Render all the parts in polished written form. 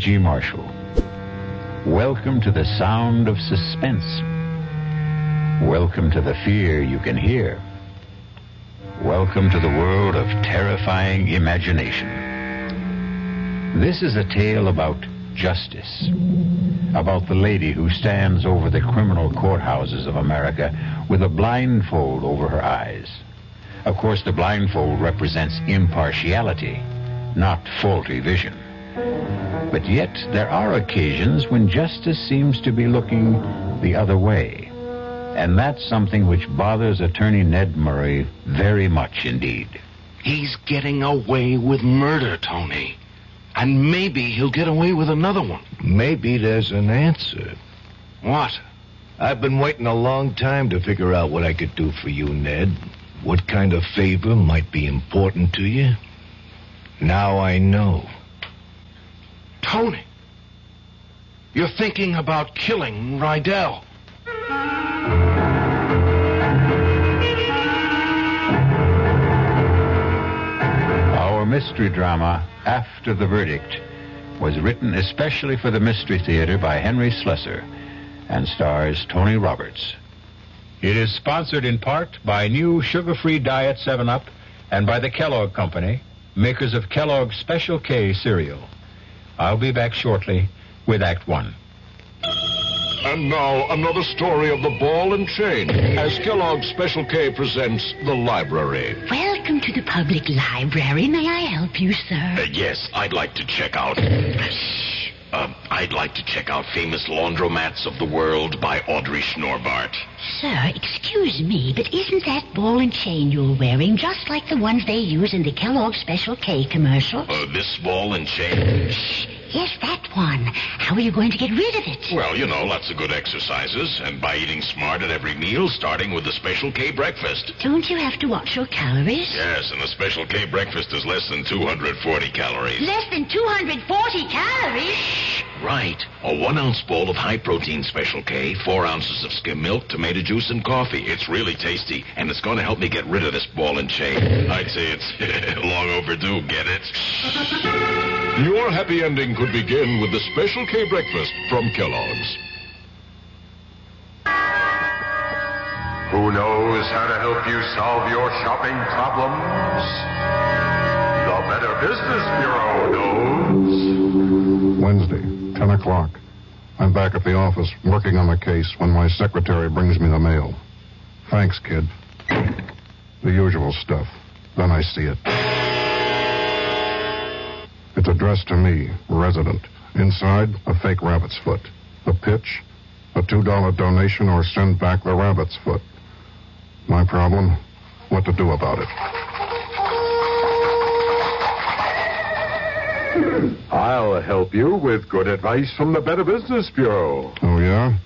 C.G. Marshall. Welcome to the sound of suspense. Welcome to the fear you can hear. Welcome to the world of terrifying imagination. This is a tale about justice, about the lady who stands over the criminal courthouses of America with a blindfold over her eyes. Of course, the blindfold represents impartiality, not faulty vision. But yet, there are occasions when justice seems to be looking the other way. And that's something which bothers Attorney Ned Murray very much indeed. He's getting away with murder, Tony. And maybe he'll get away with another one. Maybe there's an answer. What? I've been waiting a long time to figure out what I could do for you, Ned. What kind of favor might be important to you? Now I know. Tony, you're thinking about killing Rydell. Our mystery drama, After the Verdict, was written especially for the Mystery Theater by Henry Slessor and stars Tony Roberts. It is sponsored in part by new sugar-free Diet 7-Up and by the Kellogg Company, makers of Kellogg's Special K cereal. I'll be back shortly with Act One. And now, another story of the ball and chain, as Kellogg's Special K presents The Library. Welcome to the public library. May I help you, sir? Yes, I'd like to check out... I'd like to check out Famous Laundromats of the World by Audrey Schnorbart. Sir, excuse me, but isn't that ball and chain you're wearing just like the ones they use in the Kellogg's Special K commercial? This ball and chain? Shh. Yes, that one. How are you going to get rid of it? Well, you know, lots of good exercises, and by eating smart at every meal, starting with the Special K breakfast. Don't you have to watch your calories? Yes, and the Special K breakfast is less than 240 calories. Less than 240 calories? Shh, right. A 1-ounce bowl of high-protein Special K, 4 ounces of skim milk, tomato juice, and coffee. It's really tasty, and it's going to help me get rid of this ball and chain. I'd say it's long overdue, get it? Your happy ending could begin with the Special K breakfast from Kellogg's. Who knows how to help you solve your shopping problems? The Better Business Bureau knows. Wednesday, 10 o'clock. I'm back at the office working on the case when my secretary brings me the mail. Thanks, kid. The usual stuff. Then I see it. It's addressed to me, resident. Inside, a fake rabbit's foot. The pitch, a $2 donation or send back the rabbit's foot. My problem, what to do about it. I'll help you with good advice from the Better Business Bureau. Oh, yeah?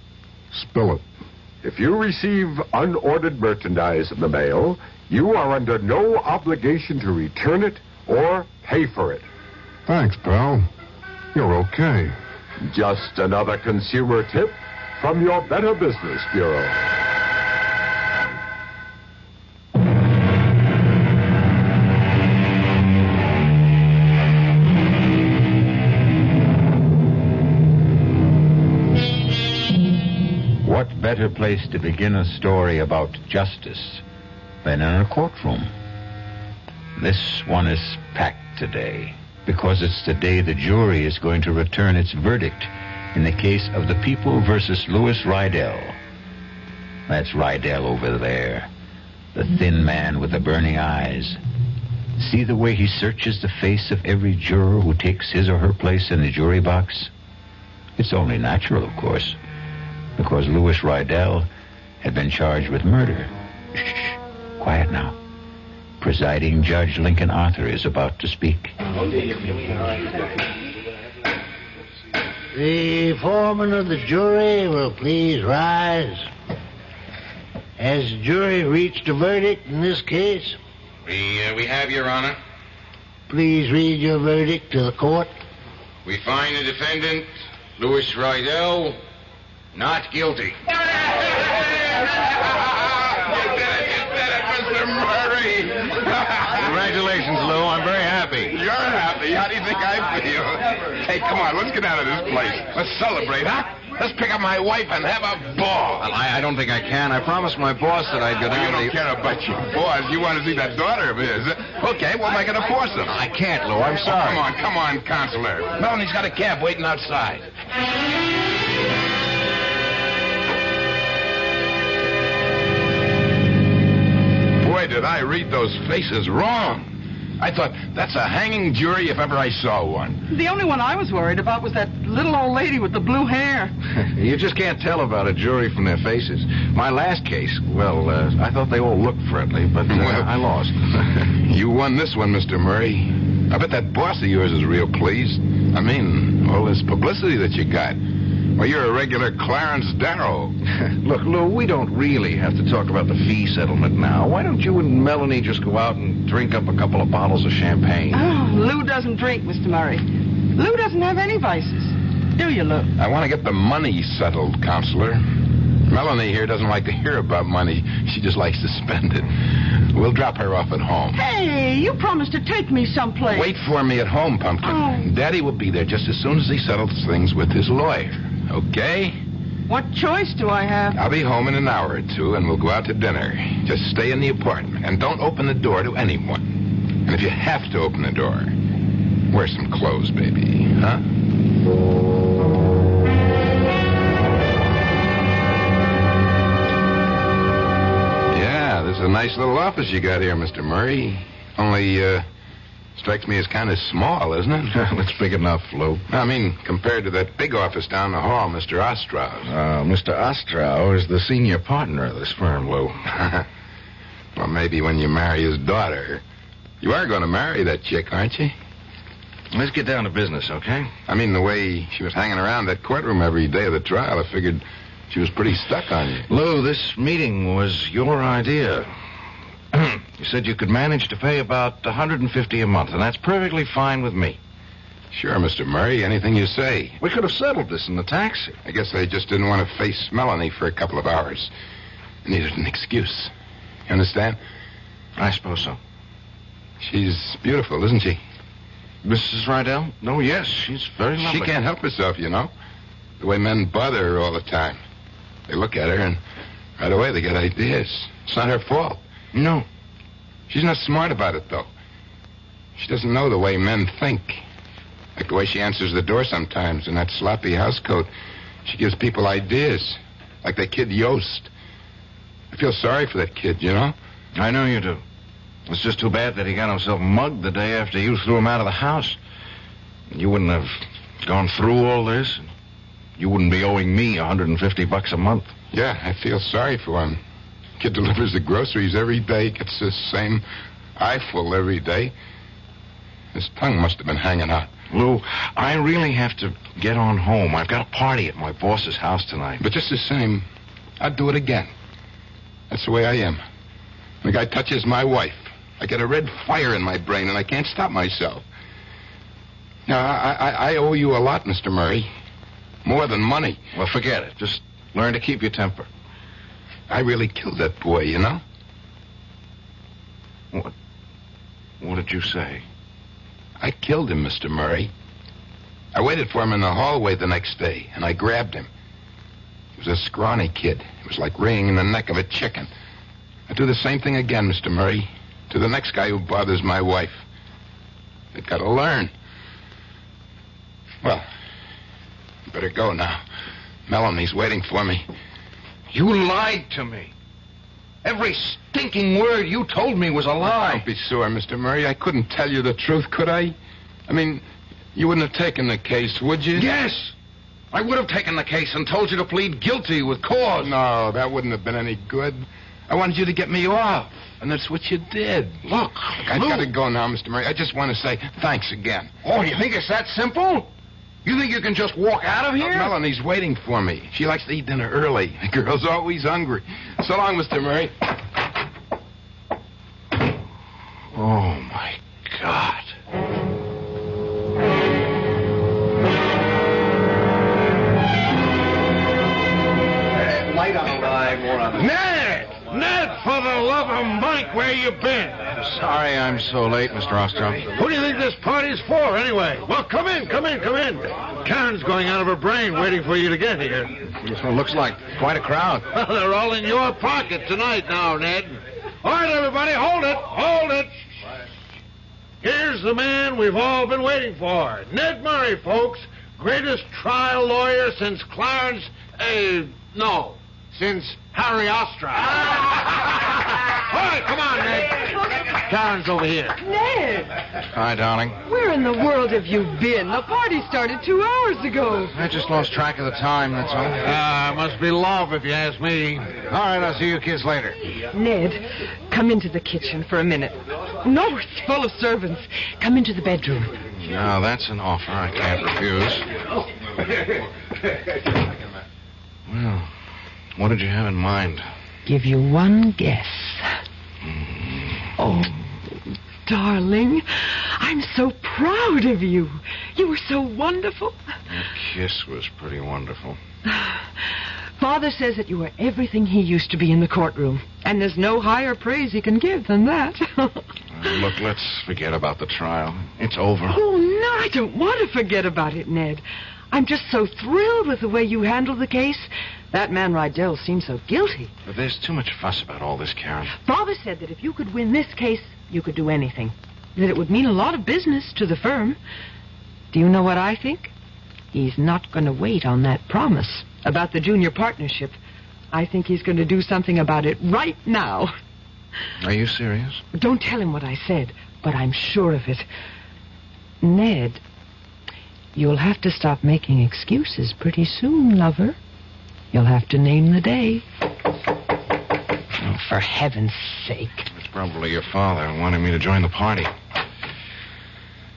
Spill it. If you receive unordered merchandise in the mail, you are under no obligation to return it or pay for it. Thanks, pal. You're okay. Just another consumer tip from your Better Business Bureau. What better place to begin a story about justice than in a courtroom? This one is packed today, because it's the day the jury is going to return its verdict in the case of the People versus Louis Rydell. That's Rydell over there, the thin man with the burning eyes. See the way he searches the face of every juror who takes his or her place in the jury box? It's only natural, of course, because Louis Rydell had been charged with murder. Shh, quiet now. Presiding Judge Lincoln Arthur is about to speak. The foreman of the jury will please rise. Has the jury reached a verdict in this case? We have, Your Honor. Please read your verdict to the court. We find the defendant, Louis Rydell, not guilty. Mr. Murray. Congratulations, Lou. I'm very happy. You're happy. How do you think I feel? Hey, come on, let's get out of this place. Let's celebrate, huh? Let's pick up my wife and have a ball. Well, I don't think I can. I promised my boss that I'd go down You don't care about your boss. You want to see that daughter of his. Okay, we'll make it a foursome. I can't, Lou. I'm sorry. Come on, counselor. Melanie's got a cab waiting outside. Boy, did I read those faces wrong. I thought, that's a hanging jury if ever I saw one. The only one I was worried about was that little old lady with the blue hair. You just can't tell about a jury from their faces. My last case, well, I thought they all looked friendly, but I lost. You won this one, Mr. Murray. I bet that boss of yours is real pleased. I mean, all this publicity that you got. Well, you're a regular Clarence Darrow. Look, Lou, we don't really have to talk about the fee settlement now. Why don't you and Melanie just go out and drink up a couple of bottles of champagne? Oh, Lou doesn't drink, Mr. Murray. Lou doesn't have any vices. Do you, Lou? I want to get the money settled, counselor. Melanie here doesn't like to hear about money. She just likes to spend it. We'll drop her off at home. Hey, you promised to take me someplace. Wait for me at home, Pumpkin. Oh. Daddy will be there just as soon as he settles things with his lawyer. Okay? What choice do I have? I'll be home in an hour or two, and we'll go out to dinner. Just stay in the apartment, and don't open the door to anyone. And if you have to open the door, wear some clothes, baby. Huh? Yeah, this is a nice little office you got here, Mr. Murray. Only, strikes me as kind of small, isn't it? It's big enough, Lou. I mean, compared to that big office down the hall, Mr. Ostraw's. Mr. Ostrow is the senior partner of this firm, Lou. Well, maybe when you marry his daughter. You are going to marry that chick, aren't you? Let's get down to business, okay? I mean, the way she was hanging around that courtroom every day of the trial, I figured she was pretty stuck on you. Lou, this meeting was your idea. You said you could manage to pay about $150 a month, and that's perfectly fine with me. Sure, Mr. Murray, anything you say. We could have settled this in the taxi. I guess I just didn't want to face Melanie for a couple of hours. I needed an excuse. You understand? I suppose so. She's beautiful, isn't she? Mrs. Rydell? No, yes, she's very lovely. She can't help herself, you know. The way men bother her all the time. They look at her, and right away they get ideas. It's not her fault. No. She's not smart about it, though. She doesn't know the way men think. Like the way she answers the door sometimes in that sloppy housecoat. She gives people ideas. Like that kid Yost. I feel sorry for that kid, you know? I know you do. It's just too bad that he got himself mugged the day after you threw him out of the house. You wouldn't have gone through all this. You wouldn't be owing me $150 a month. Yeah, I feel sorry for him. Kid delivers the groceries every day, gets the same eyeful every day. His tongue must have been hanging out. Lou, I really have to get on home. I've got a party at my boss's house tonight. But just the same, I'd do it again. That's the way I am. When a guy touches my wife, I get a red fire in my brain, and I can't stop myself. Now, I owe you a lot, Mr. Murray. More than money. Well, forget it. Just learn to keep your temper. I really killed that boy, you know? What did you say? I killed him, Mr. Murray. I waited for him in the hallway the next day, and I grabbed him. He was a scrawny kid. It was like wringing the neck of a chicken. I'd do the same thing again, Mr. Murray, to the next guy who bothers my wife. They've got to learn. Well, I better go now. Melanie's waiting for me. You lied to me. Every stinking word you told me was a lie. Don't be sore, Mr. Murray. I couldn't tell you the truth, could I? I mean, you wouldn't have taken the case, would you? Yes! I would have taken the case and told you to plead guilty with cause. No, that wouldn't have been any good. I wanted you to get me off, and that's what you did. Look, I've got to go now, Mr. Murray. I just want to say thanks again. Oh, you think it's that simple? You think you can just walk out of here? Melanie's waiting for me. She likes to eat dinner early. The girl's always hungry. So long, Mr. Murray. Oh, my God. Light on the ride, more on the... Ned! for the love of Mike, where you been? Sorry I'm so late, Mr. Ostrom. Who do you think this party's for, anyway? Well, come in. Karen's going out of her brain waiting for you to get here. This one looks like quite a crowd. Well, they're all in your pocket tonight now, Ned. All right, everybody, hold it. Here's the man we've all been waiting for. Ned Murray, folks. Greatest trial lawyer since since Harry Ostra. All right, come on, Ned. Karen's over here. Ned, Hi, darling. where in the world have you been? The party started 2 hours ago. I just lost track of the time, that's all. Must be love, if you ask me. All right, I'll see you kids later. Ned, come into the kitchen for a minute. No, it's full of servants. Come into the bedroom. Now, that's an offer I can't refuse. Well, what did you have in mind? Give you one guess. Oh, darling, I'm so proud of you. You were so wonderful. That kiss was pretty wonderful. Father says that you are everything he used to be in the courtroom, and there's no higher praise he can give than that. Look, let's forget about the trial. It's over. Oh, no, I don't want to forget about it, Ned. I'm just so thrilled with the way you handled the case. That man Rydell seems so guilty. But there's too much fuss about all this, Karen. Father said that if you could win this case, you could do anything. That it would mean a lot of business to the firm. Do you know what I think? He's not going to wait on that promise about the junior partnership. I think he's going to do something about it right now. Are you serious? Don't tell him what I said, but I'm sure of it. Ned, you'll have to stop making excuses pretty soon, lover. You'll have to name the day. Oh, for heaven's sake. It's probably your father wanting me to join the party.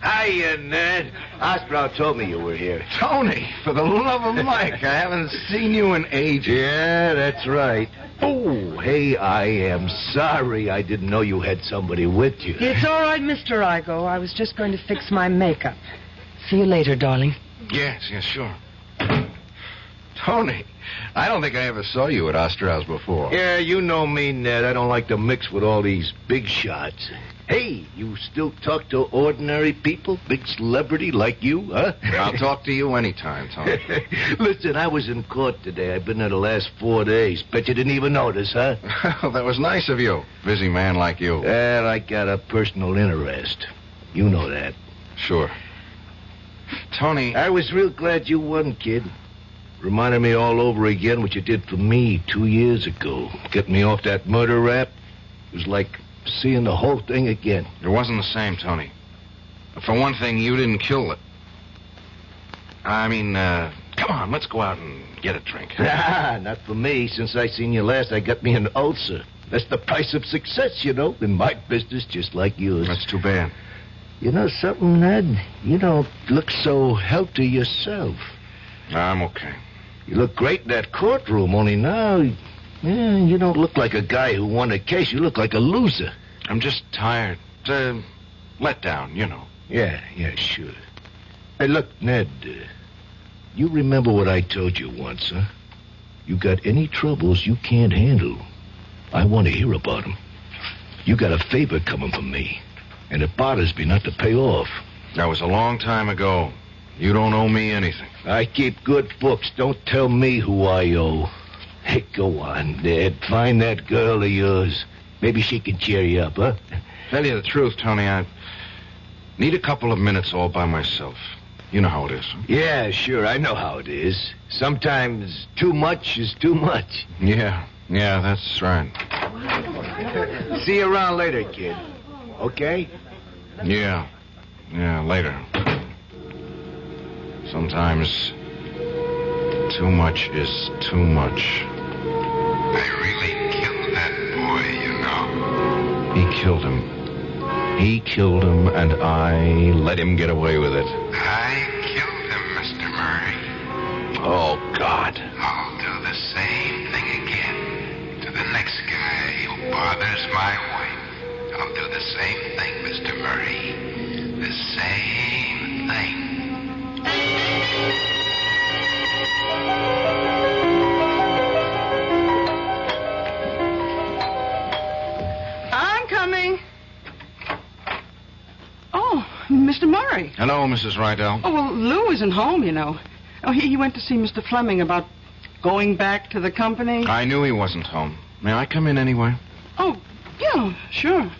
Hiya, Ned. Ostrow told me you were here. Tony, for the love of Mike, I haven't seen you in ages. Yeah, that's right. Oh, hey, I am sorry. I didn't know you had somebody with you. It's all right, Mr. Igo. I was just going to fix my makeup. See you later, darling. Yes, sure. Tony, I don't think I ever saw you at Ostrow's before. Yeah, you know me, Ned. I don't like to mix with all these big shots. Hey, you still talk to ordinary people? Big celebrity like you, huh? I'll talk to you anytime, Tony. Listen, I was in court today. I've been there the last 4 days. Bet you didn't even notice, huh? Well, that was nice of you. Busy man like you. Well, I got a personal interest. You know that. Sure. Tony... I was real glad you won, kid. Reminded me all over again what you did for me 2 years ago. Get me off that murder rap. It was like seeing the whole thing again. It wasn't the same, Tony. For one thing, you didn't kill it. I mean, come on, let's go out and get a drink. Not for me. Since I seen you last, I got me an ulcer. That's the price of success, you know, in my business, just like yours. That's too bad. You know something, Ned? You don't look so healthy yourself. I'm okay. You look great in that courtroom, only now... Yeah, you don't look like a guy who won a case. You look like a loser. I'm just tired. Let down, you know. Yeah, sure. Hey, look, Ned, you remember what I told you once, huh? You got any troubles you can't handle, I want to hear about them. You got a favor coming from me, and it bothers me not to pay off. That was a long time ago. You don't owe me anything. I keep good books. Don't tell me who I owe. Hey, go on, Ned. Find that girl of yours. Maybe she can cheer you up, huh? Tell you the truth, Tony, I need a couple of minutes all by myself. You know how it is. Huh? Yeah, sure. I know how it is. Sometimes too much is too much. Yeah, that's right. See you around later, kid. Okay? Yeah, later. Sometimes too much is too much. I really killed that boy, you know. He killed him. He killed him, and I let him get away with it. I killed him, Mr. Murray. Oh, God. I'll do the same thing again to the next guy who bothers my wife. I'll do the same thing, Mr. Murray. The same thing. Murray. Hello, Mrs. Rydell. Oh, well, Lou isn't home, you know. Oh, he went to see Mr. Fleming about going back to the company. I knew he wasn't home. May I come in anyway? Oh, yeah, sure.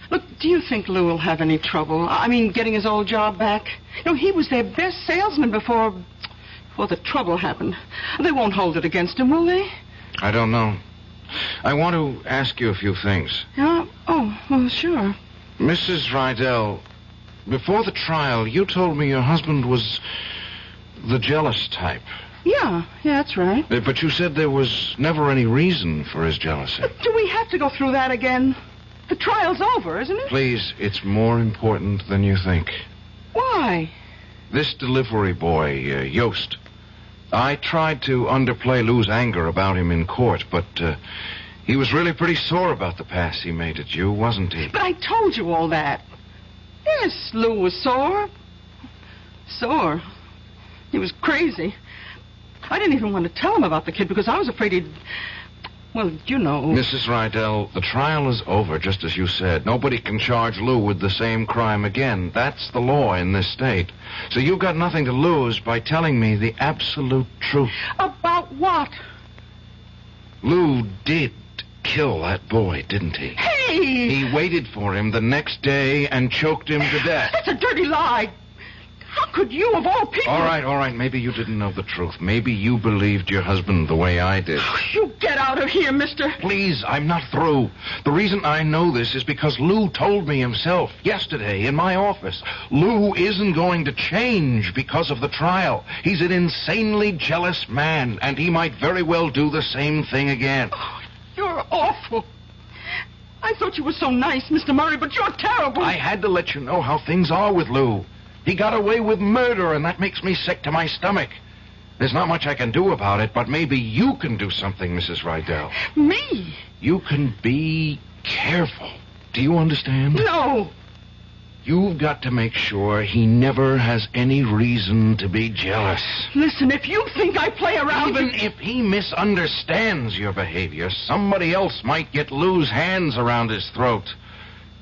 Look, do you think Lou will have any trouble? I mean, getting his old job back? You know, he was their best salesman before the trouble happened. They won't hold it against him, will they? I don't know. I want to ask you a few things. Yeah? Oh, well, sure. Mrs. Rydell, before the trial, you told me your husband was the jealous type. Yeah, that's right. But you said there was never any reason for his jealousy. But do we have to go through that again? The trial's over, isn't it? Please, it's more important than you think. Why? This delivery boy, Yost. I tried to underplay Lou's anger about him in court, but he was really pretty sore about the pass he made at you, wasn't he? But I told you all that. Yes, Lou was sore. Sore. He was crazy. I didn't even want to tell him about the kid because I was afraid he'd... Well, you know... Mrs. Rydell, the trial is over, just as you said. Nobody can charge Lou with the same crime again. That's the law in this state. So you've got nothing to lose by telling me the absolute truth. About what? Lou did kill that boy, didn't he? Hey! He waited for him the next day and choked him to death. That's a dirty lie. How could you, of all people... All right. Maybe you didn't know the truth. Maybe you believed your husband the way I did. Oh, you get out of here, mister. Please, I'm not through. The reason I know this is because Lou told me himself yesterday in my office. Lou isn't going to change because of the trial. He's an insanely jealous man, and he might very well do the same thing again. Oh, you're awful. I thought you were so nice, Mr. Murray, but you're terrible. I had to let you know how things are with Lou. He got away with murder, and that makes me sick to my stomach. There's not much I can do about it, but maybe you can do something, Mrs. Rydell. Me? You can be careful. Do you understand? No. You've got to make sure he never has any reason to be jealous. Listen, if you think I play around... Even if he misunderstands your behavior, somebody else might get Lou's hands around his throat.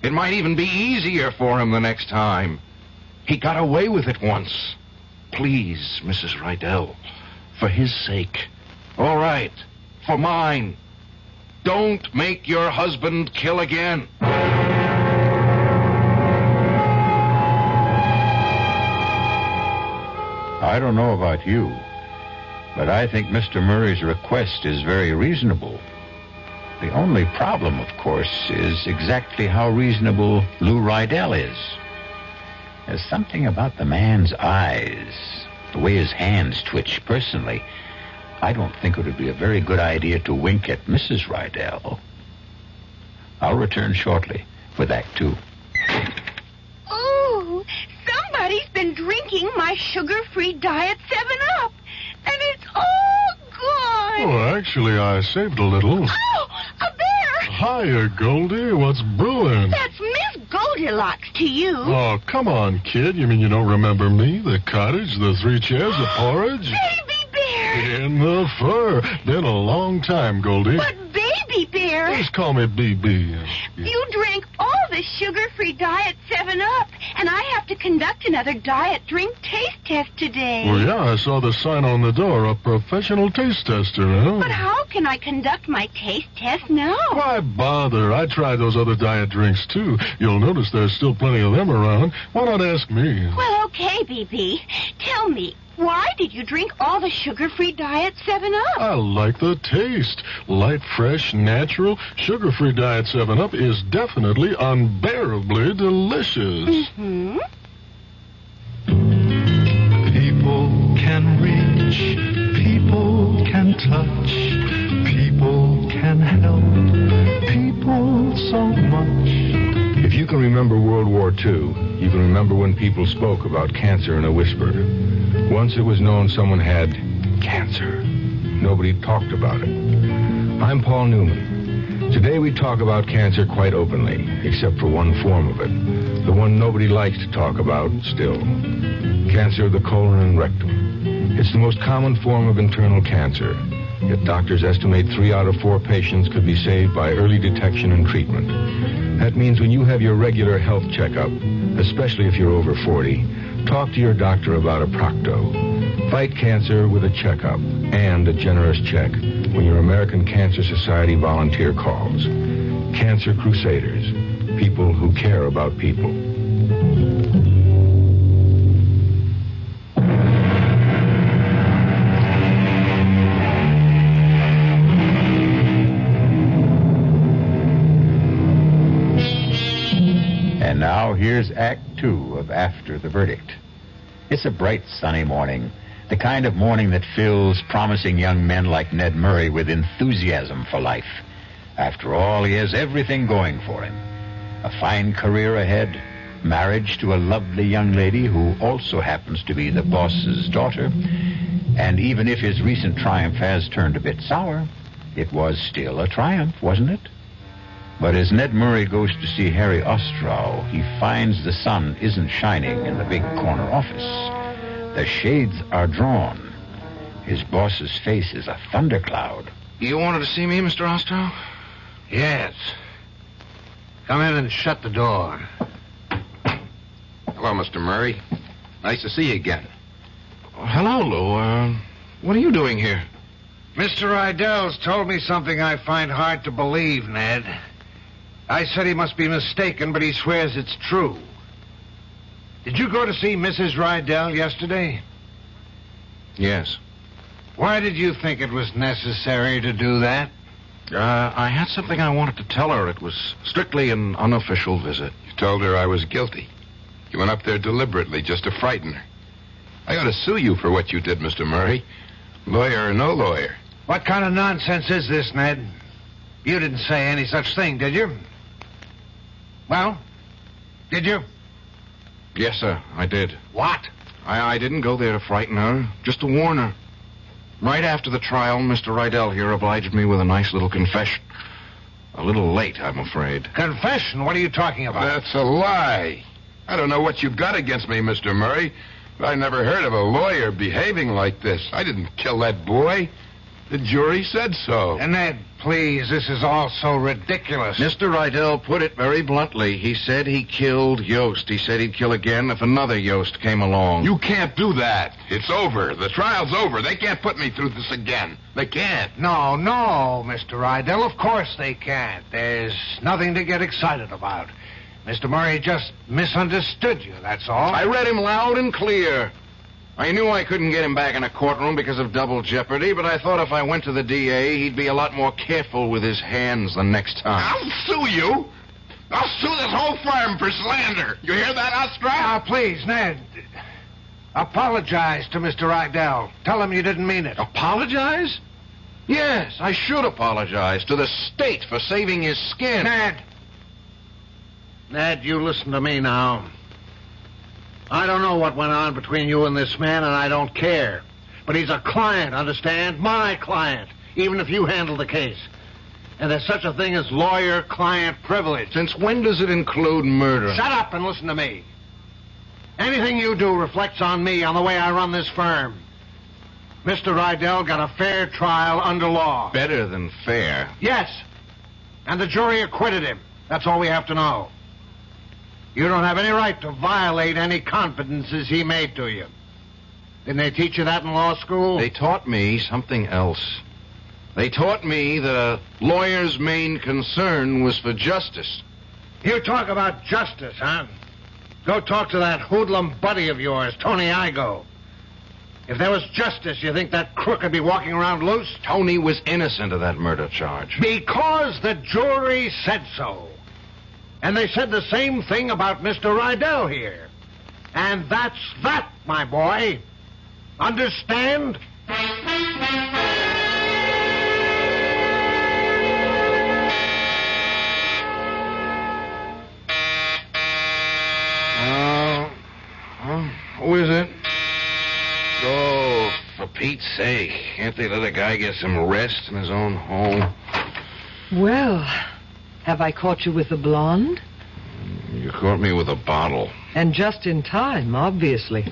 It might even be easier for him the next time. He got away with it once. Please, Mrs. Rydell, for his sake. All right, for mine. Don't make your husband kill again. I don't know about you, but I think Mr. Murray's request is very reasonable. The only problem, of course, is exactly how reasonable Lou Rydell is. There's something about the man's eyes, the way his hands twitch. Personally, I don't think it would be a very good idea to wink at Mrs. Rydell. I'll return shortly with Act 2. Oh, somebody's been drinking my sugar-free diet 7-Up, and it's all gone. Oh, actually, I saved a little. Oh, a bear! Hiya, Goldie. What's brewing? That's Miss Goldilocks to you. Oh, come on, kid. You mean you don't remember me? The cottage, the 3 chairs, the porridge? Baby bear! In the fur. Been a long time, Goldie. But Baby Bear... Just call me BB. You drank all the sugar-free diet 7-Up, and I have to conduct another diet drink taste test today. Well, yeah, I saw the sign on the door, a professional taste tester, huh? But how can I conduct my taste test now? Why bother? I tried those other diet drinks, too. You'll notice there's still plenty of them around. Why not ask me? Well, okay, BB. Tell me, why did you drink all the sugar-free diet 7-Up? I like the taste. Light, fresh, natural. Sugar-free diet 7-Up is definitely unbearably delicious. Mm-hmm. People can reach, people can touch, people can help, people so much. If you can remember World War II, you can remember when people spoke about cancer in a whisper. Once it was known someone had cancer. Nobody talked about it. I'm Paul Newman. Today we talk about cancer quite openly, except for one form of it. The one nobody likes to talk about still. Cancer of the colon and rectum. It's the most common form of internal cancer. Yet doctors estimate 3 out of 4 patients could be saved by early detection and treatment. That means when you have your regular health checkup, especially if you're over 40, talk to your doctor about a Procto. Fight cancer with a checkup and a generous check when your American Cancer Society volunteer calls. Cancer Crusaders, people who care about people. And now here's Act 2 of After the Verdict. It's a bright, sunny morning. The kind of morning that fills promising young men like Ned Murray with enthusiasm for life. After all, he has everything going for him. A fine career ahead, marriage to a lovely young lady who also happens to be the boss's daughter. And even if his recent triumph has turned a bit sour, it was still a triumph, wasn't it? But as Ned Murray goes to see Harry Ostrow, he finds the sun isn't shining in the big corner office. The shades are drawn. His boss's face is a thundercloud. You wanted to see me, Mr. Ostrow? Yes. Come in and shut the door. Hello, Mr. Murray. Nice to see you again. Hello, Lou. What are you doing here? Mr. Rydell's told me something I find hard to believe, Ned. I said he must be mistaken, but he swears it's true. Did you go to see Mrs. Rydell yesterday? Yes. Why did you think it was necessary to do that? I had something I wanted to tell her. It was strictly an unofficial visit. You told her I was guilty. You went up there deliberately just to frighten her. I ought to sue you for what you did, Mr. Murray. Lawyer or no lawyer. What kind of nonsense is this, Ned? You didn't say any such thing, did you? Well, did you? Yes, sir, I did. What? I didn't go there to frighten her, just to warn her. Right after the trial, Mr. Rydell here obliged me with a nice little confession. A little late, I'm afraid. Confession? What are you talking about? That's a lie. I don't know what you've got against me, Mr. Murray, but I never heard of a lawyer behaving like this. I didn't kill that boy. The jury said so. And Ned, please, this is all so ridiculous. Mr. Rydell put it very bluntly. He said he killed Yost. He said he'd kill again if another Yost came along. You can't do that. It's over. The trial's over. They can't put me through this again. They can't. No, Mr. Rydell, of course they can't. There's nothing to get excited about. Mr. Murray just misunderstood you, that's all. I read him loud and clear. I knew I couldn't get him back in a courtroom because of double jeopardy, but I thought if I went to the DA, he'd be a lot more careful with his hands the next time. I'll sue you. I'll sue this whole firm for slander. You hear that, Ostrow? Now, please, Ned. Apologize to Mr. Rydell. Tell him you didn't mean it. Apologize? Yes, I should apologize to the state for saving his skin. Ned, you listen to me now. I don't know what went on between you and this man, and I don't care. But he's a client, understand? My client, even if you handle the case. And there's such a thing as lawyer-client privilege. Since when does it include murder? Shut up and listen to me. Anything you do reflects on me, on the way I run this firm. Mr. Rydell got a fair trial under law. Better than fair. Yes. And the jury acquitted him. That's all we have to know. You don't have any right to violate any confidences he made to you. Didn't they teach you that in law school? They taught me something else. They taught me that a lawyer's main concern was for justice. You talk about justice, huh? Go talk to that hoodlum buddy of yours, Tony Igo. If there was justice, you think that crook would be walking around loose? Tony was innocent of that murder charge. Because the jury said so. And they said the same thing about Mr. Rydell here. And that's that, my boy. Understand? Who is it? Oh, for Pete's sake. Can't they let a guy get some rest in his own home? Well, have I caught you with the blonde? You caught me with a bottle. And just in time, obviously.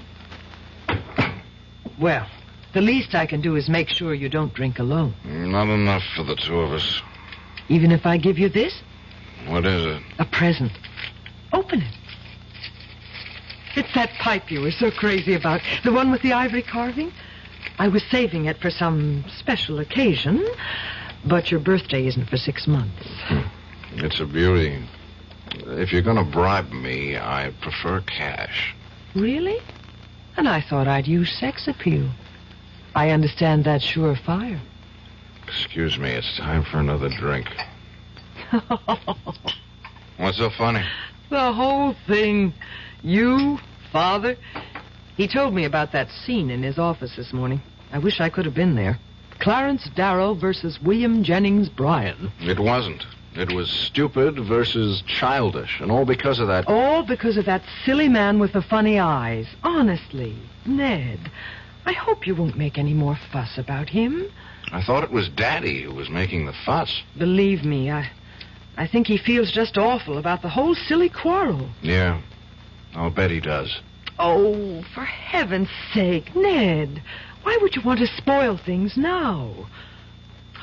Well, the least I can do is make sure you don't drink alone. Not enough for the two of us. Even if I give you this? What is it? A present. Open it. It's that pipe you were so crazy about. The one with the ivory carving. I was saving it for some special occasion, but your birthday isn't for 6 months. It's a beauty. If you're going to bribe me, I prefer cash. Really? And I thought I'd use sex appeal. I understand that's surefire. Excuse me, it's time for another drink. What's so funny? The whole thing. You, Father. He told me about that scene in his office this morning. I wish I could have been there. Clarence Darrow versus William Jennings Bryan. It wasn't. It was stupid versus childish, and all because of that... All because of that silly man with the funny eyes. Honestly, Ned, I hope you won't make any more fuss about him. I thought it was Daddy who was making the fuss. Believe me, I think he feels just awful about the whole silly quarrel. Yeah, I'll bet he does. Oh, for heaven's sake, Ned, why would you want to spoil things now?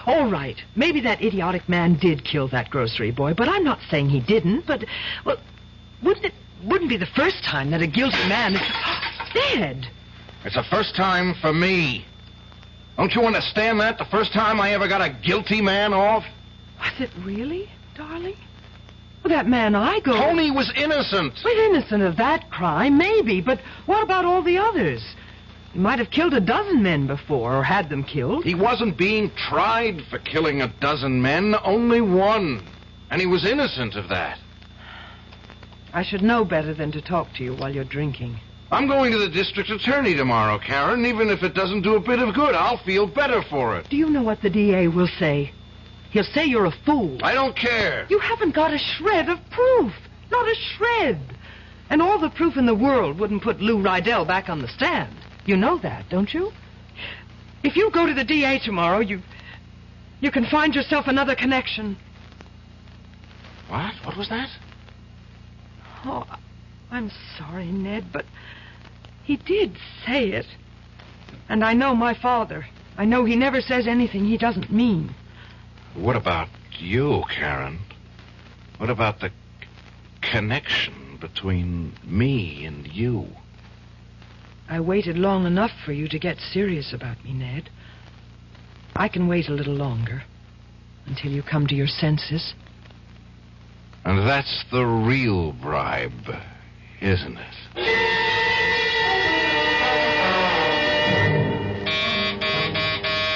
All right, maybe that idiotic man did kill that grocery boy, but I'm not saying he didn't, but, well, wouldn't be the first time that a guilty man is... Ned! It's the first time for me. Don't you understand that? The first time I ever got a guilty man off? Was it really, darling? Well, that man Igo... Tony was innocent. Well, innocent of that crime, maybe, but what about all the others? He might have killed a dozen men before, or had them killed. He wasn't being tried for killing a dozen men, only one. And he was innocent of that. I should know better than to talk to you while you're drinking. I'm going to the district attorney tomorrow, Karen. Even if it doesn't do a bit of good, I'll feel better for it. Do you know what the DA will say? He'll say you're a fool. I don't care. You haven't got a shred of proof. Not a shred. And all the proof in the world wouldn't put Lou Rydell back on the stand. You know that, don't you? If you go to the DA tomorrow, you can find yourself another connection. What? What was that? Oh, I'm sorry, Ned, but he did say it. And I know my father. I know he never says anything he doesn't mean. What about you, Karen? What about the connection between me and you? I waited long enough for you to get serious about me, Ned. I can wait a little longer until you come to your senses. And that's the real bribe, isn't it?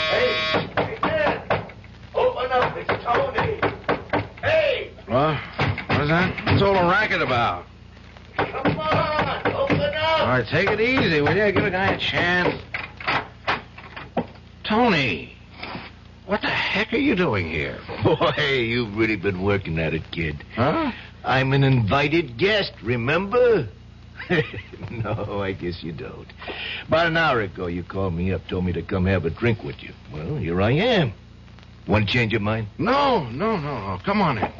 Hey, Ned! Open up, it's Tony! Hey! What? What is that? What's all the racket about? Come on, open up! All right, take it easy, will you? Give a guy a chance. Tony, what the heck are you doing here? Boy, you've really been working at it, kid. Huh? I'm an invited guest, remember? No, I guess you don't. About an hour ago, you called me up, told me to come have a drink with you. Well, here I am. Want to change your mind? No. Come on in.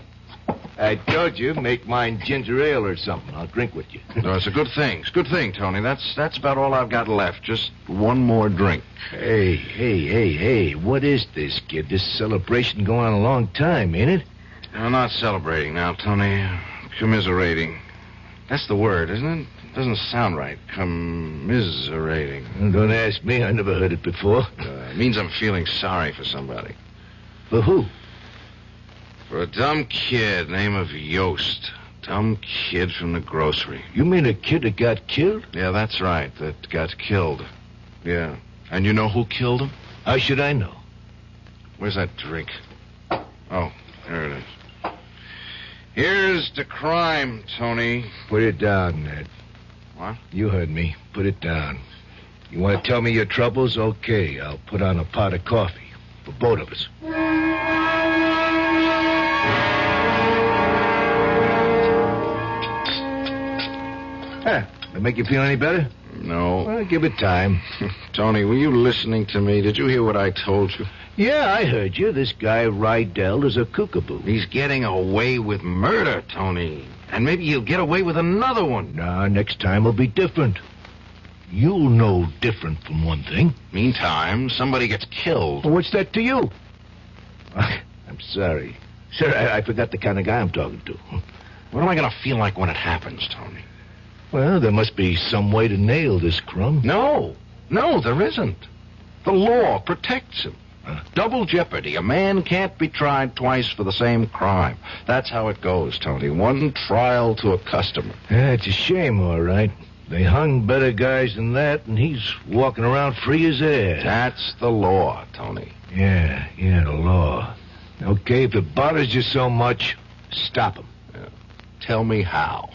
I told you, make mine ginger ale or something. I'll drink with you. No, it's a good thing. It's a good thing, Tony. That's about all I've got left. Just one more drink. Hey. What is this, kid? This celebration going on a long time, ain't it? I'm not celebrating now, Tony. Commiserating. That's the word, isn't it? It doesn't sound right. Commiserating. Well, don't ask me. I never heard it before. It means I'm feeling sorry for somebody. For who? For a dumb kid named of Yost. Dumb kid from the grocery. You mean a kid that got killed? Yeah, that's right. That got killed. Yeah. And you know who killed him? How should I know? Where's that drink? Oh, there it is. Here's the crime, Tony. Put it down, Ned. What? You heard me. Put it down. You want to tell me your troubles? Okay, I'll put on a pot of coffee for both of us. That make you feel any better? No. Well, give it time. Tony, were you listening to me? Did you hear what I told you? Yeah, I heard you. This guy Rydell is a kookaboo. He's getting away with murder, Tony. And maybe he'll get away with another one. Nah, next time will be different. You'll know different from one thing. Meantime, somebody gets killed. Well, what's that to you? I'm sorry. Sir, I forgot the kind of guy I'm talking to. What am I going to feel like when it happens, Tony? Well, there must be some way to nail this crumb. No, there isn't. The law protects him. Double jeopardy. A man can't be tried twice for the same crime. That's how it goes, Tony. One trial to a customer. Yeah, it's a shame, all right. They hung better guys than that, and he's walking around free as air. That's the law, Tony. Yeah, the law. Okay, if it bothers you so much, stop him. Tell me how.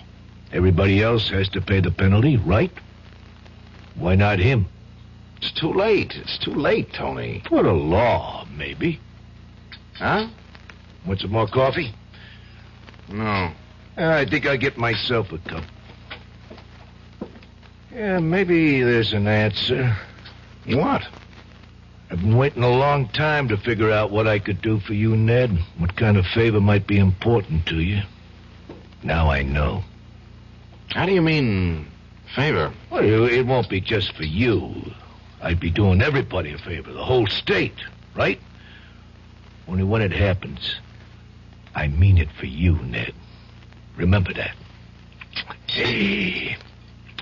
Everybody else has to pay the penalty, right? Why not him? It's too late. It's too late, Tony. For the law, maybe. Huh? Want some more coffee? No. I think I'll get myself a cup. Yeah, maybe there's an answer. What? I've been waiting a long time to figure out what I could do for you, Ned. What kind of favor might be important to you. Now I know. How do you mean, favor? Well, it won't be just for you. I'd be doing everybody a favor, the whole state, right? Only when it happens, I mean it for you, Ned. Remember that. Hey,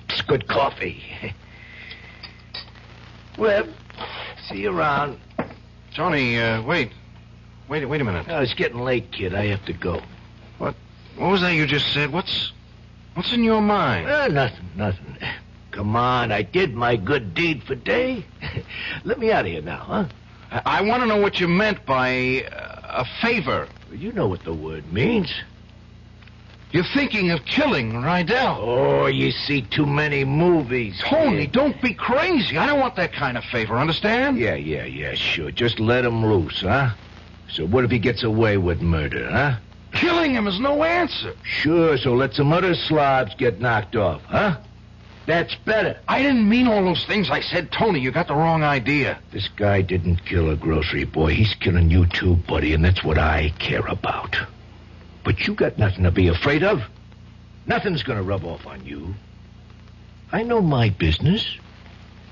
it's good coffee. Well, see you around. Tony, wait a minute. Oh, it's getting late, kid. I have to go. What was that you just said? What's in your mind? Nothing. Come on, I did my good deed for day. Let me out of here now, huh? I want to know what you meant by a favor. You know what the word means. You're thinking of killing Rydell. Oh, you see too many movies. Tony, don't be crazy. I don't want that kind of favor, understand? Yeah, sure. Just let him loose, huh? So what if he gets away with murder, huh? Killing him is no answer. Sure, so let some other slobs get knocked off, huh? That's better. I didn't mean all those things I said, Tony. You got the wrong idea. This guy didn't kill a grocery boy. He's killing you too, buddy, and that's what I care about. But you got nothing to be afraid of. Nothing's going to rub off on you. I know my business,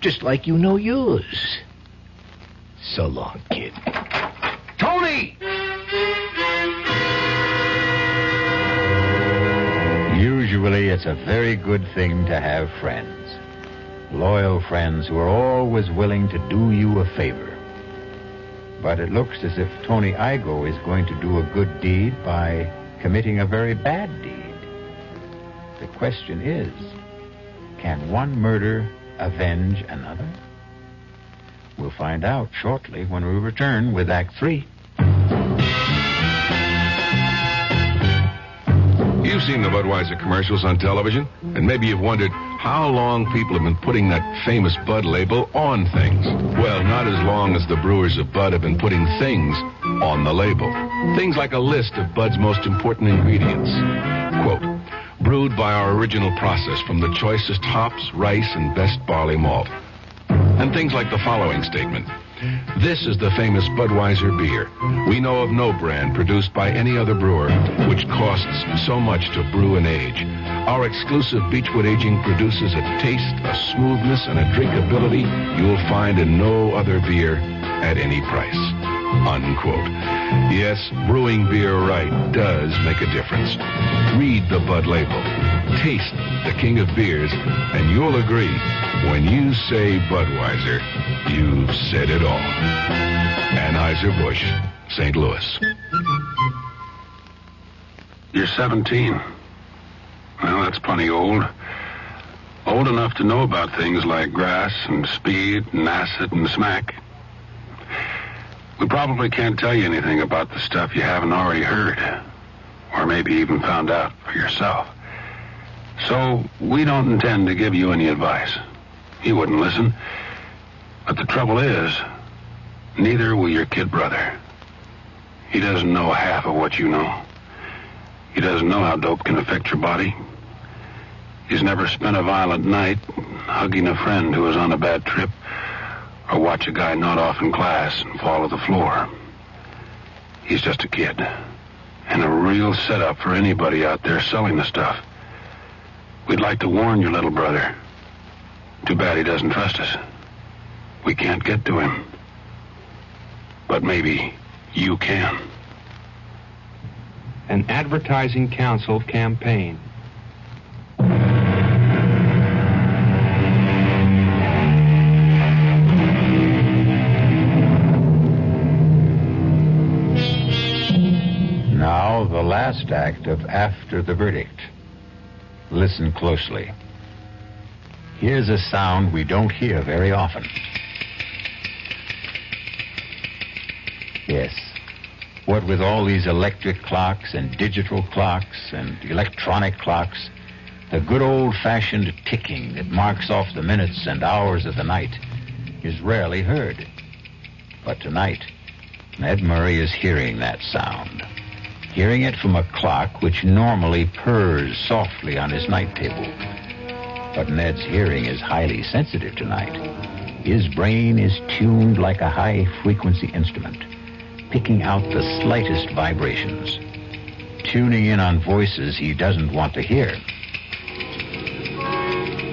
just like you know yours. So long, kid. Tony! Usually it's a very good thing to have friends. Loyal friends who are always willing to do you a favor. But it looks as if Tony Igo is going to do a good deed by committing a very bad deed. The question is, can one murder avenge another? We'll find out shortly when we return with Act 3. You've seen the Budweiser commercials on television, and maybe you've wondered how long people have been putting that famous Bud label on things. Well, not as long as the brewers of Bud have been putting things on the label. Things like a list of Bud's most important ingredients. Quote, brewed by our original process from the choicest hops, rice, and best barley malt. And things like the following statement. This is the famous Budweiser beer. We know of no brand produced by any other brewer which costs so much to brew and age. Our exclusive Beechwood aging produces a taste, a smoothness, and a drinkability you'll find in no other beer at any price. Unquote. Yes, brewing beer right does make a difference. Read the Bud label. Taste the king of beers, and you'll agree, when you say Budweiser, you've said it all. Anheuser-Busch, St. Louis. You're 17. Well, that's plenty old. Old enough to know about things like grass and speed and acid and smack. We probably can't tell you anything about the stuff you haven't already heard, or maybe even found out for yourself. So we don't intend to give you any advice. You wouldn't listen. But the trouble is, neither will your kid brother. He doesn't know half of what you know. He doesn't know how dope can affect your body. He's never spent a violent night hugging a friend who was on a bad trip, or watch a guy nod off in class and fall to the floor. He's just a kid, and a real setup for anybody out there selling the stuff. We'd like to warn your little brother. Too bad he doesn't trust us. We can't get to him. But maybe you can. An Advertising Council campaign. last act of After the Verdict. Listen closely. Here's a sound we don't hear very often. Yes. What with all these electric clocks and digital clocks and electronic clocks, the good old-fashioned ticking that marks off the minutes and hours of the night is rarely heard. But tonight, Ned Murray is hearing that sound. Hearing it from a clock which normally purrs softly on his night table. But Ned's hearing is highly sensitive tonight. His brain is tuned like a high-frequency instrument, picking out the slightest vibrations, tuning in on voices he doesn't want to hear.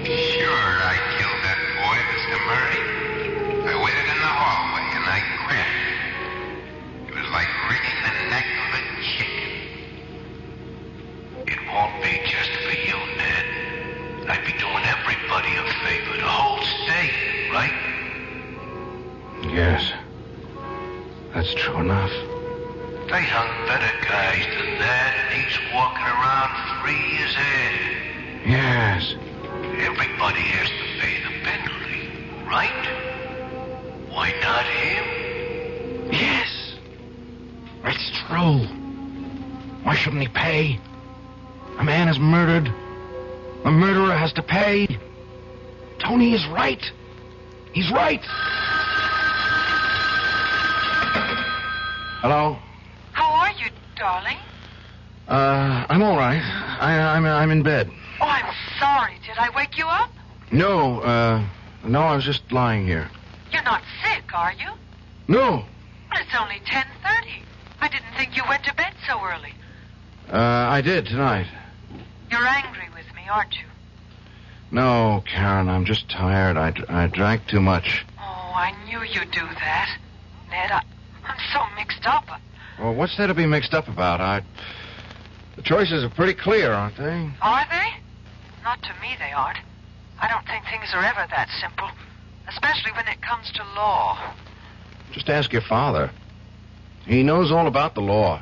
Sure, I killed that boy, Mr. Murray. I waited in the hallway and I grabbed him. It was like wringing the neck of a chicken. It won't be just for you, Ned. I'd be doing everybody a favor, the whole state, right? Yes. That's true enough. They hung better guys than that, and he's walking around free as air. Yes. Everybody has to pay the penalty, right? Why not him? Yes. That's true. Why shouldn't he pay? A man is murdered. A murderer has to pay. Tony is right. He's right. Hello? How are you, darling? I'm all right. I'm in bed. Oh, I'm sorry. Did I wake you up? No, I was just lying here. You're not sick, are you? No. Well, it's only 10:30. I didn't think you went to bed so early. I did tonight. You're angry with me, aren't you? No, Karen, I'm just tired. I drank too much. Oh, I knew you'd do that. Ned, I'm so mixed up. Well, what's there to be mixed up about? The choices are pretty clear, aren't they? Are they? Not to me, they aren't. I don't think things are ever that simple, especially when it comes to law. Just ask your father. He knows all about the law.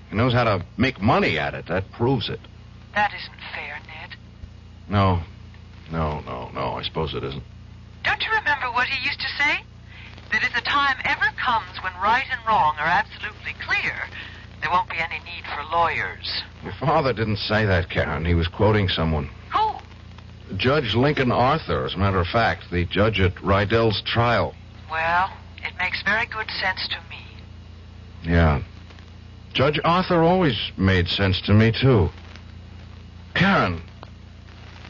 He knows how to make money at it. That proves it. That isn't fair, Ned. No, I suppose it isn't. Don't you remember what he used to say? That if the time ever comes when right and wrong are absolutely clear, there won't be any need for lawyers. Your father didn't say that, Karen. He was quoting someone. Who? Judge Lincoln Arthur, as a matter of fact, the judge at Rydell's trial. Well, it makes very good sense to me. Yeah. Judge Arthur always made sense to me, too. Karen,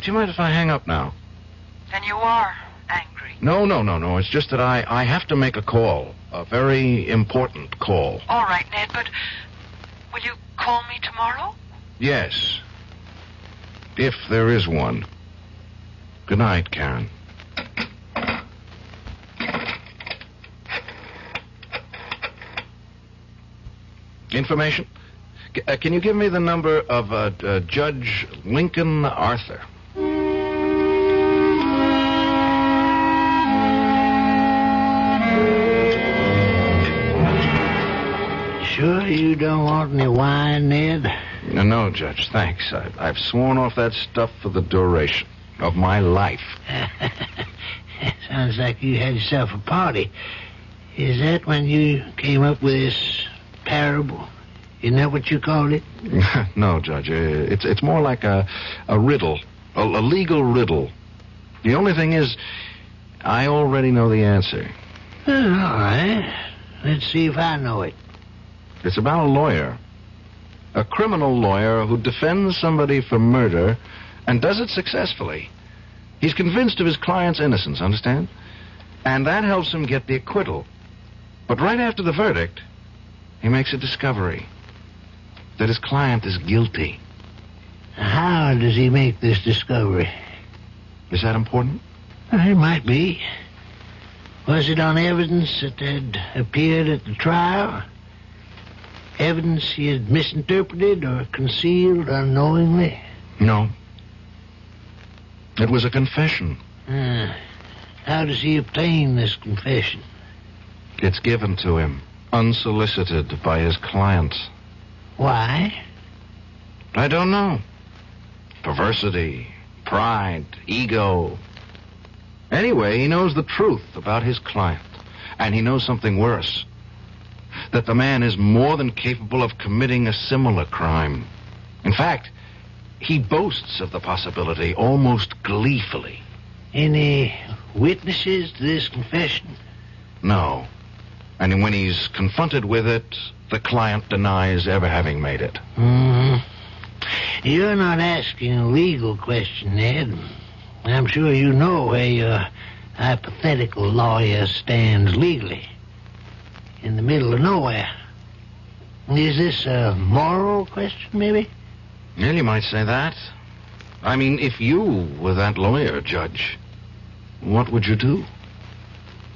do you mind if I hang up now? Then you are angry. No. It's just that I have to make a call. A very important call. All right, Ned, but will you call me tomorrow? Yes. If there is one. Good night, Karen. Information? Can you give me the number of Judge Lincoln Arthur? Sure you don't want any wine, Ned? No, Judge, thanks. I've sworn off that stuff for the duration of my life. Sounds like you had yourself a party. Is that when you came up with this parable? Isn't that what you called it? No, Judge. It's more like a riddle, a legal riddle. The only thing is, I already know the answer. All right. Let's see if I know it. It's about a lawyer. A criminal lawyer who defends somebody for murder and does it successfully. He's convinced of his client's innocence, understand? And that helps him get the acquittal. But right after the verdict, he makes a discovery that his client is guilty. How does he make this discovery? Is that important? It might be. Was it on evidence that had appeared at the trial? Evidence he had misinterpreted or concealed unknowingly? No. It was a confession. How does he obtain this confession? It's given to him, unsolicited by his client. Why? I don't know. Perversity, pride, ego. Anyway, he knows the truth about his client. And he knows something worse. That the man is more than capable of committing a similar crime. In fact, he boasts of the possibility almost gleefully. Any witnesses to this confession? No. And when he's confronted with it, the client denies ever having made it. You're not asking a legal question, Ned. I'm sure you know where your hypothetical lawyer stands legally. In the middle of nowhere. Is this a moral question, maybe? Well, you might say that. I mean, if you were that lawyer, Judge, what would you do?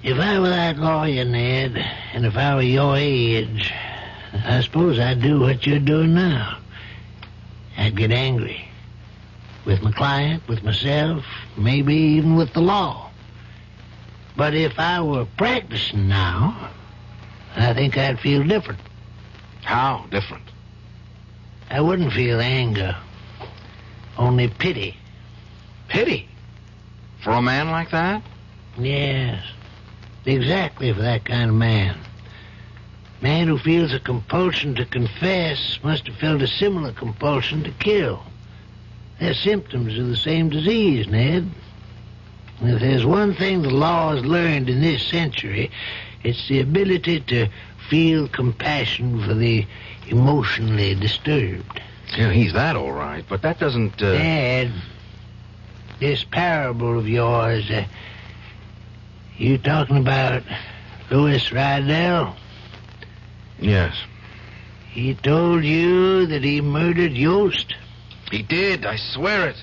If I were that lawyer, Ned, and if I were your age, I suppose I'd do what you're doing now. I'd get angry. With my client, with myself, maybe even with the law. But if I were practicing now, I think I'd feel different. How different? I wouldn't feel anger, only pity. Pity? For a man like that? Yes, exactly for that kind of man. Man who feels a compulsion to confess must have felt a similar compulsion to kill. They're symptoms of the same disease, Ned. And if there's one thing the law has learned in this century, it's the ability to feel compassion for the emotionally disturbed. Yeah, he's that all right, but that doesn't... Dad, this parable of yours, you talking about Louis Rydell? Yes. He told you that he murdered Yost? He did, I swear it.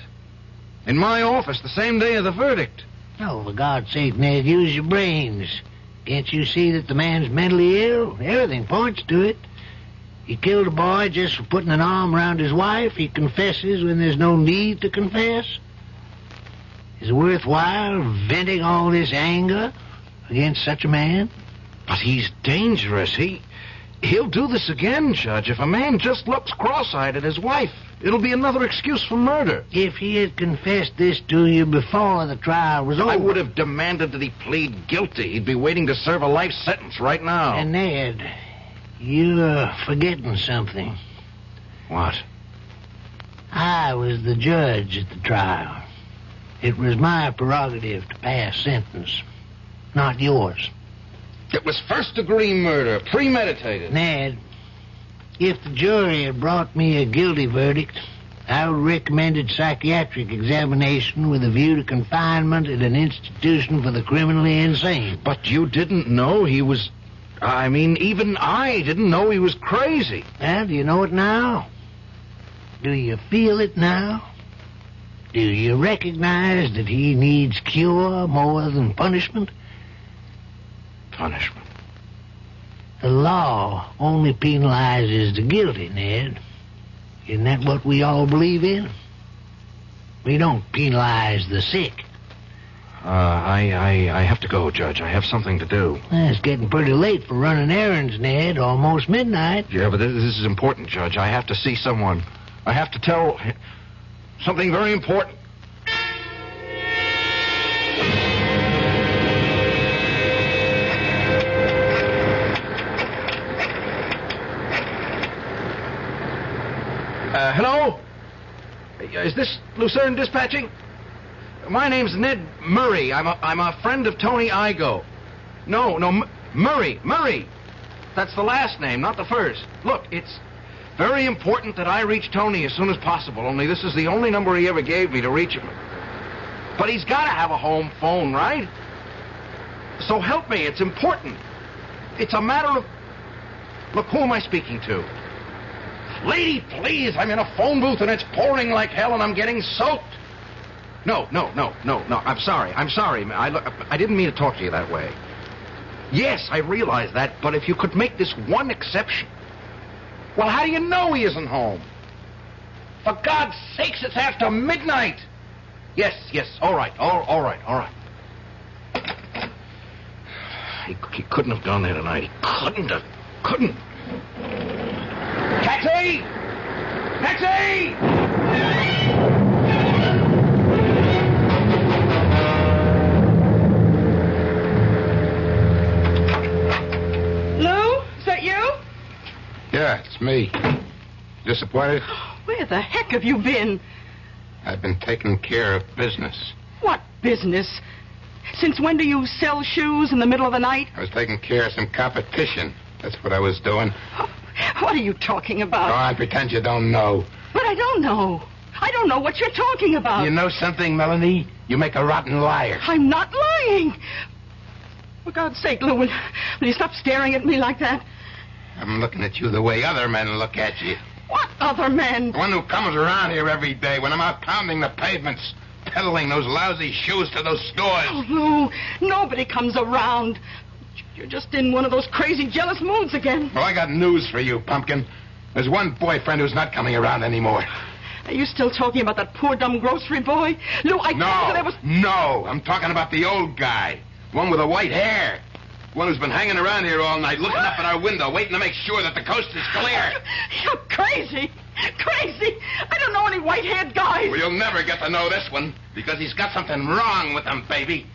In my office, the same day of the verdict. Oh, for God's sake, Ned, use your brains. Can't you see that the man's mentally ill? Everything points to it. He killed a boy just for putting an arm around his wife. He confesses when there's no need to confess. Is it worthwhile venting all this anger against such a man? But he's dangerous. He'll do this again, Judge. If a man just looks cross-eyed at his wife, it'll be another excuse for murder. If he had confessed this to you before the trial was over... I would have demanded that he plead guilty. He'd be waiting to serve a life sentence right now. And Ned, you're forgetting something. What? I was the judge at the trial. It was my prerogative to pass sentence, not yours. It was first-degree murder, premeditated. Ned, if the jury had brought me a guilty verdict, I would have recommended psychiatric examination with a view to confinement at an institution for the criminally insane. But you didn't know he was... I mean, even I didn't know he was crazy. Well, do you know it now? Do you feel it now? Do you recognize that he needs cure more than punishment? Punishment? The law only penalizes the guilty, Ned. Isn't that what we all believe in? We don't penalize the sick. I have to go, Judge. I have something to do. It's getting pretty late for running errands, Ned. Almost midnight. Yeah, but this is important, Judge. I have to see someone. I have to tell something very important. Hello? Is this Lucerne Dispatching? My name's Ned Murray. I'm a friend of Tony Igo. No, Murray. That's the last name, not the first. Look, it's very important that I reach Tony as soon as possible, only this is the only number he ever gave me to reach him. But he's got to have a home phone, right? So help me, it's important. It's a matter of... Look, who am I speaking to? Lady, please, I'm in a phone booth and it's pouring like hell and I'm getting soaked. No, I'm sorry. I didn't mean to talk to you that way. Yes, I realize that, but if you could make this one exception. Well, how do you know he isn't home? For God's sakes, it's after midnight. Yes, all right. He couldn't have gone there tonight. He couldn't. Taxi! Taxi! Lou, is that you? Yeah, it's me. Disappointed? Where the heck have you been? I've been taking care of business. What business? Since when do you sell shoes in the middle of the night? I was taking care of some competition. That's what I was doing. What are you talking about? Go on, pretend you don't know. But I don't know. I don't know what you're talking about. You know something, Melanie? You make a rotten liar. I'm not lying. For God's sake, Lou, will you stop staring at me like that? I'm looking at you the way other men look at you. What other men? The one who comes around here every day when I'm out pounding the pavements, peddling those lousy shoes to those stores. Oh, Lou, nobody comes around. You're just in one of those crazy jealous moods again. Well, I got news for you, Pumpkin. There's one boyfriend who's not coming around anymore. Are you still talking about that poor, dumb grocery boy? Lou, I told you there was... No, I'm talking about the old guy. One with the white hair. One who's been hanging around here all night, looking up at our window, waiting to make sure that the coast is clear. You're crazy. Crazy. I don't know any white-haired guys. Well, you'll never get to know this one, because he's got something wrong with him, baby.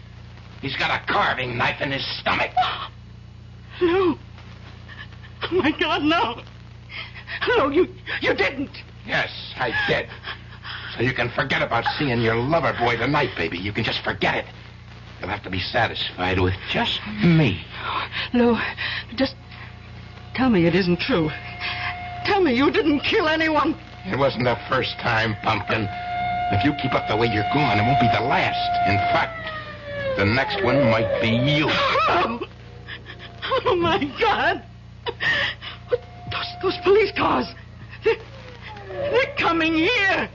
He's got a carving knife in his stomach. Lou. Oh, my God, no. Lou, you didn't. Yes, I did. So you can forget about seeing your lover boy tonight, baby. You can just forget it. You'll have to be satisfied with just me. Lou, just tell me it isn't true. Tell me you didn't kill anyone. It wasn't the first time, Pumpkin. If you keep up the way you're going, it won't be the last. In fact, the next one might be you. Oh, my God. Those police cars. They're coming here.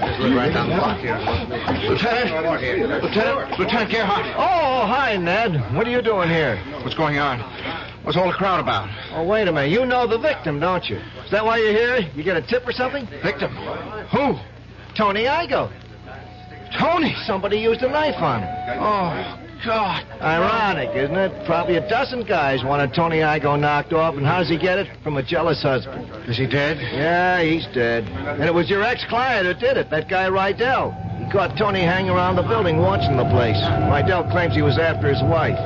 Just look right down the block here. Lieutenant Gerhardt. Oh, hi, Ned. What are you doing here? What's going on? What's all the crowd about? Oh, wait a minute. You know the victim, don't you? Is that why you're here? You get a tip or something? Victim? Who? Tony Igo. Tony? Somebody used a knife on him. Oh, God. Ironic, isn't it? Probably a dozen guys wanted Tony Igo knocked off, and how does he get it? From a jealous husband. Is he dead? Yeah, he's dead. And it was your ex-client who did it, that guy Rydell. He caught Tony hanging around the building watching the place. Rydell claims he was after his wife.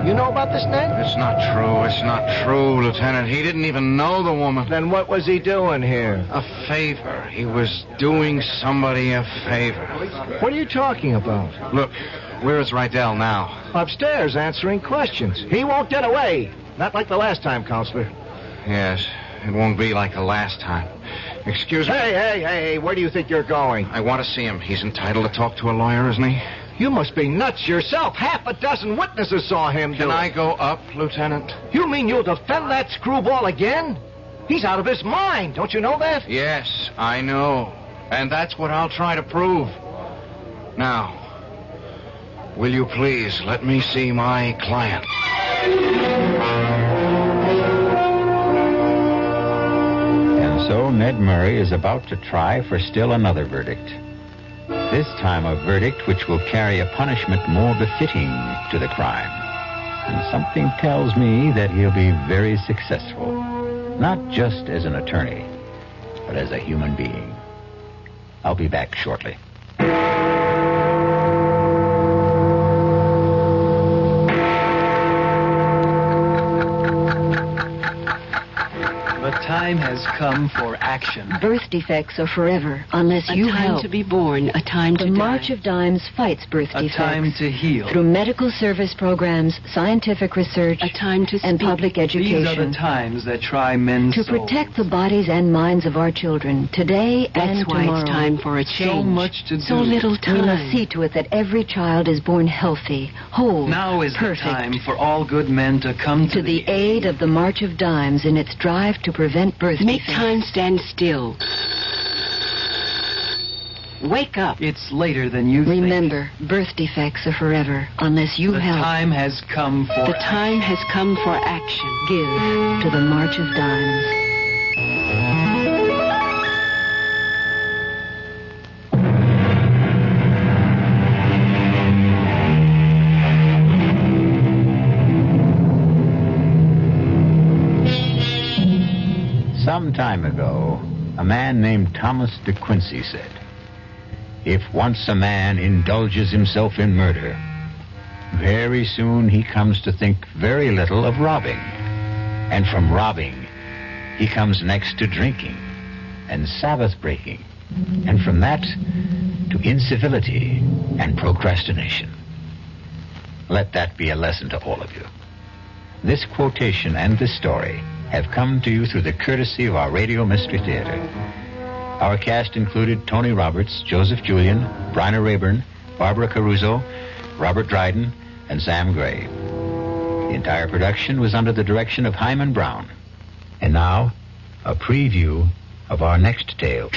You know about this, Ned? It's not true. It's not true, Lieutenant. He didn't even know the woman. Then what was he doing here? A favor. He was doing somebody a favor. What are you talking about? Look, where is Rydell now? Upstairs, answering questions. He won't get away. Not like the last time, Counselor. Yes, it won't be like the last time. Excuse me. Hey, where do you think you're going? I want to see him. He's entitled to talk to a lawyer, isn't he? You must be nuts yourself. Half a dozen witnesses saw him do it. Can I go up, Lieutenant? You mean you'll defend that screwball again? He's out of his mind. Don't you know that? Yes, I know. And that's what I'll try to prove. Now, will you please let me see my client? And so Ned Murray is about to try for still another verdict. This time a verdict which will carry a punishment more befitting to the crime. And something tells me that he'll be very successful. Not just as an attorney, but as a human being. I'll be back shortly. The time has come for action. Birth defects are forever unless you help. A time to be born, a time to die. The March of Dimes fights birth defects. A time to heal. Through medical service programs, scientific research, a time to and speak. public education. These are the times that try men's to souls. protect the bodies and minds of our children today and That's why tomorrow. it's time for a change. So much to do. So little time. We must see to it that every child is born healthy, whole, Now is perfect. the time for all good men to come to the aid of the March of Dimes in its drive to prevent birth Make defects. time stand still. Wake up. It's later than you think. Remember, birth defects are forever unless you The help. time has come for The time has come for action. Give to the March of Dimes. time ago, a man named Thomas de Quincey said, "If once a man indulges himself in murder, very soon he comes to think very little of robbing. And from robbing, he comes next to drinking and Sabbath breaking, and from that to incivility and procrastination." Let that be a lesson to all of you. This quotation and this story have come to you through the courtesy of our Radio Mystery Theater. Our cast included Tony Roberts, Joseph Julian, Bryna Rayburn, Barbara Caruso, Robert Dryden, and Sam Gray. The entire production was under the direction of Hyman Brown. And now, a preview of our next tale.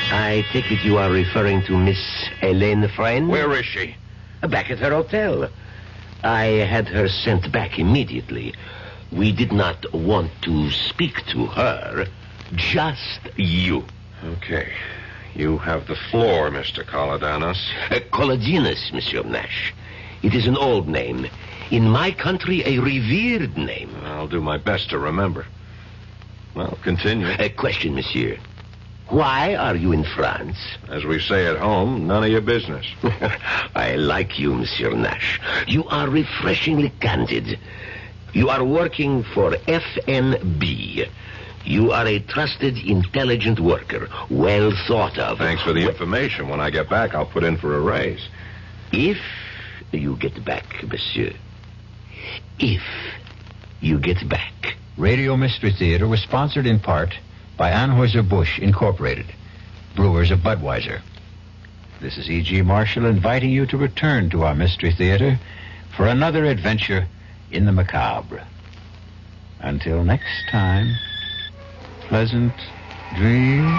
I take it you are referring to Miss Helene Friend? Where is she? Back at her hotel. I had her sent back immediately. We did not want to speak to her, just you. Okay. You have the floor, Mr. Kolodinos. Kolodinos, Monsieur Nash. It is an old name. In my country, a revered name. I'll do my best to remember. Well, continue. A question, monsieur. Why are you in France? As we say at home, none of your business. I like you, Monsieur Nash. You are refreshingly candid. You are working for FNB. You are a trusted, intelligent worker, well thought of. Thanks for the information. When I get back, I'll put in for a raise. If you get back, monsieur. If you get back. Radio Mystery Theater was sponsored in part by Anheuser-Busch Incorporated, brewers of Budweiser. This is E.G. Marshall inviting you to return to our Mystery Theater for another adventure in the macabre. Until next time, pleasant dreams.